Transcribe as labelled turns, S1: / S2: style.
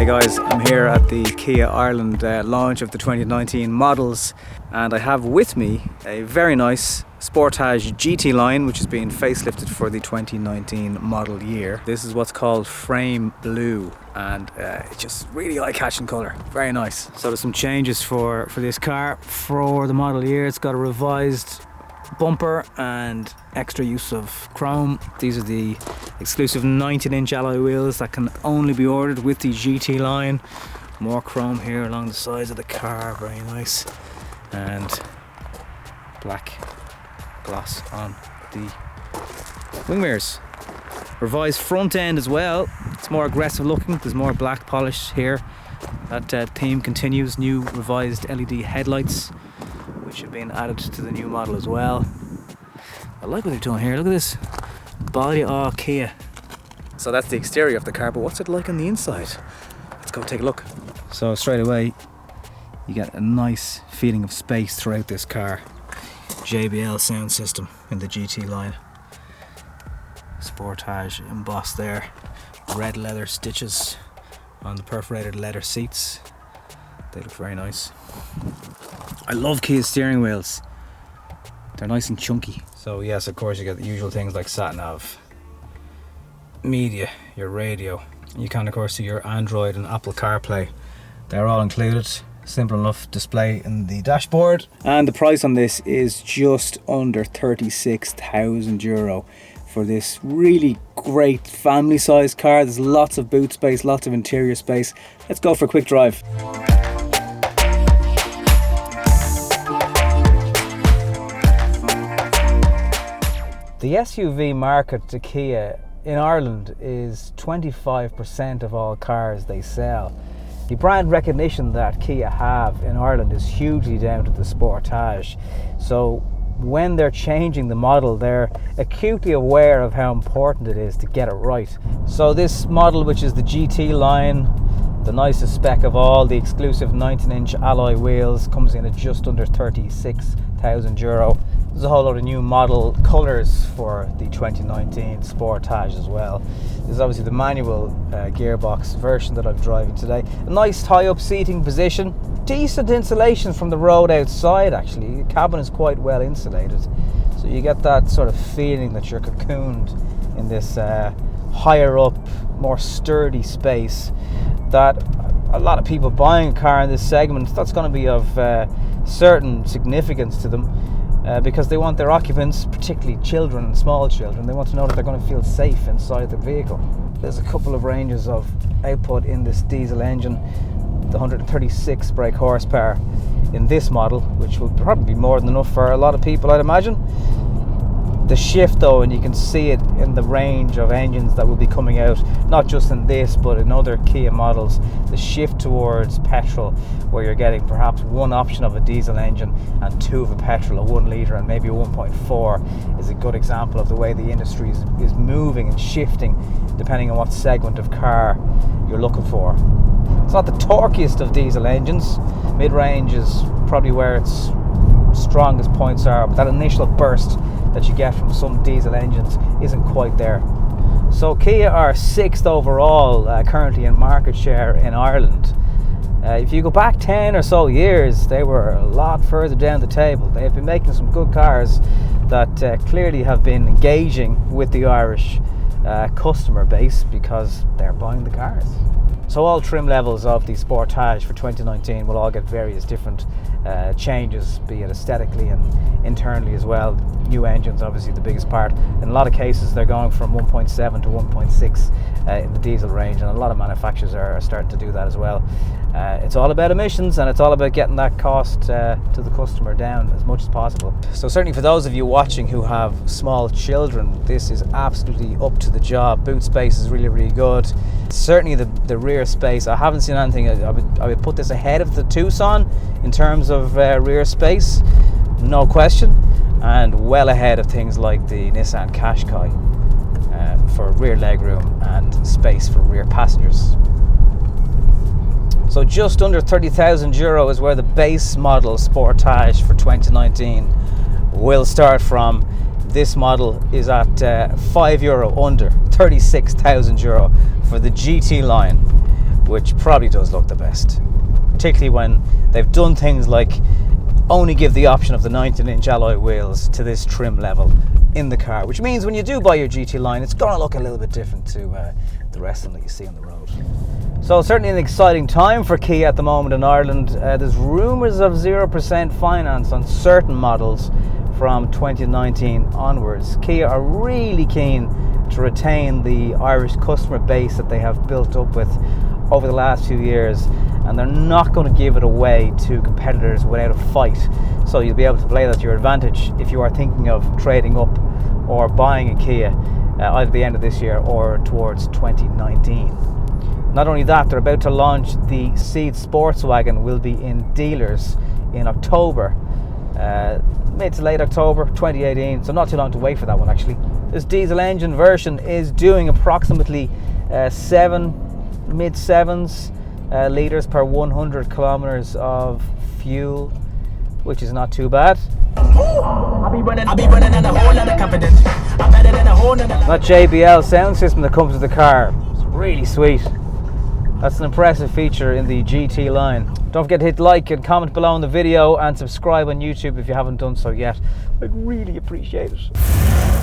S1: guys, I'm here at the Kia Ireland launch of the 2019 models, and I have with me a very nice Sportage GT line which has been facelifted for the 2019 model year. This is what's called Frame Blue, and it's just really eye-catching colour, very nice. So there's some changes for this car for the model year. It's got a revised bumper and extra use of chrome. These are the exclusive 19-inch alloy wheels that can only be ordered with the GT line. More chrome here along the sides of the car, very nice, and black gloss on the wing mirrors. Revised front end as well, it's more aggressive looking, there's more black polish here. That theme continues. New revised LED headlights which have been added to the new model as well. I like what they're doing here, look at this body of Kia. So that's the exterior of the car, but what's it like on the inside? Let's go take a look. So straight away you get a nice feeling of space throughout this car. Jbl Sound System in the GT line. Sportage embossed there. Red leather stitches on the perforated leather seats. They look very nice. I love Kia's steering wheels. They're nice and chunky. So yes, of course you get the usual things like sat-nav, media, your radio. You can of course do your Android and Apple CarPlay. They're all included. Simple enough display in the dashboard. And the price on this is just under €36,000 for this really great family sized car. There's lots of boot space, lots of interior space. Let's go for a quick drive. The SUV market to Kia in Ireland is 25% of all cars they sell. The brand recognition that Kia have in Ireland is hugely down to the Sportage. So when they're changing the model, they're acutely aware of how important it is to get it right. So this model, which is the GT line, the nicest spec of all, the exclusive 19-inch alloy wheels, comes in at just under €36,000. There's a whole lot of new model colours for the 2019 Sportage as well. There's obviously the manual gearbox version that I'm driving today. A nice high-up seating position. Decent insulation from the road outside actually. The cabin is quite well insulated. So you get that sort of feeling that you're cocooned in this higher up, more sturdy space that a lot of people buying a car in this segment, that's going to be of certain significance to them. Because they want their occupants, particularly children and small children, they want to know that they're going to feel safe inside the vehicle. There's a couple of ranges of output in this diesel engine. The 136 brake horsepower in this model, which will probably be more than enough for a lot of people, I'd imagine. The shift though, and you can see it in the range of engines that will be coming out, not just in this but in other Kia models, the shift towards petrol, where you're getting perhaps one option of a diesel engine and two of a petrol, a 1 litre and maybe a 1.4, is a good example of the way the industry is moving and shifting depending on what segment of car you're looking for. It's not the torquiest of diesel engines. Mid-range is probably where its strongest points are, but that initial burst that you get from some diesel engines isn't quite there. So Kia are 6th overall currently in market share in Ireland. If you go back 10 or so years, they were a lot further down the table. They have been making some good cars that clearly have been engaging with the Irish customer base because they're buying the cars. So all trim levels of the Sportage for 2019 will all get various different changes, be it aesthetically and internally as well. New engines, obviously the biggest part. In a lot of cases they're going from 1.7 to 1.6 in the diesel range, and a lot of manufacturers are starting to do that as well. It's all about emissions, and it's all about getting that cost to the customer down as much as possible. So certainly for those of you watching who have small children, this is absolutely up to the job. Boot space is really, really good. Certainly the rear space, I haven't seen anything. I would put this ahead of the Tucson in terms of rear space, no question, and well ahead of things like the Nissan Qashqai for rear legroom and space for rear passengers. So just under €30,000 is where the base model Sportage for 2019 will start from. This model is at €5 under €36,000 for the GT line. which probably does look the best, particularly when they've done things like only give the option of the 19-inch alloy wheels to this trim level in the car, which means when you do buy your GT line, it's going to look a little bit different to the rest of them that you see on the road. So certainly an exciting time for Kia at the moment in Ireland. There's rumours of 0% finance on certain models from 2019 onwards. Kia are really keen to retain the Irish customer base that they have built up with over the last few years, and they're not going to give it away to competitors without a fight. So you'll be able to play that to your advantage if you are thinking of trading up or buying a Kia either at the end of this year or towards 2019. Not only that, they're about to launch the Seed Sportswagen, will be in dealers in October, mid to late October 2018, so not too long to wait for that one actually. This diesel engine version is doing approximately mid-sevens litres per 100 kilometers of fuel, which is not too bad. I'll be running in a whole lot of confidence. I'm better than a whole lot of... That Jbl Sound System that comes with the car, it's really sweet. That's an impressive feature in the GT line. Don't forget to hit like and comment below on the video, and subscribe on YouTube if you haven't done so yet. I'd really appreciate it.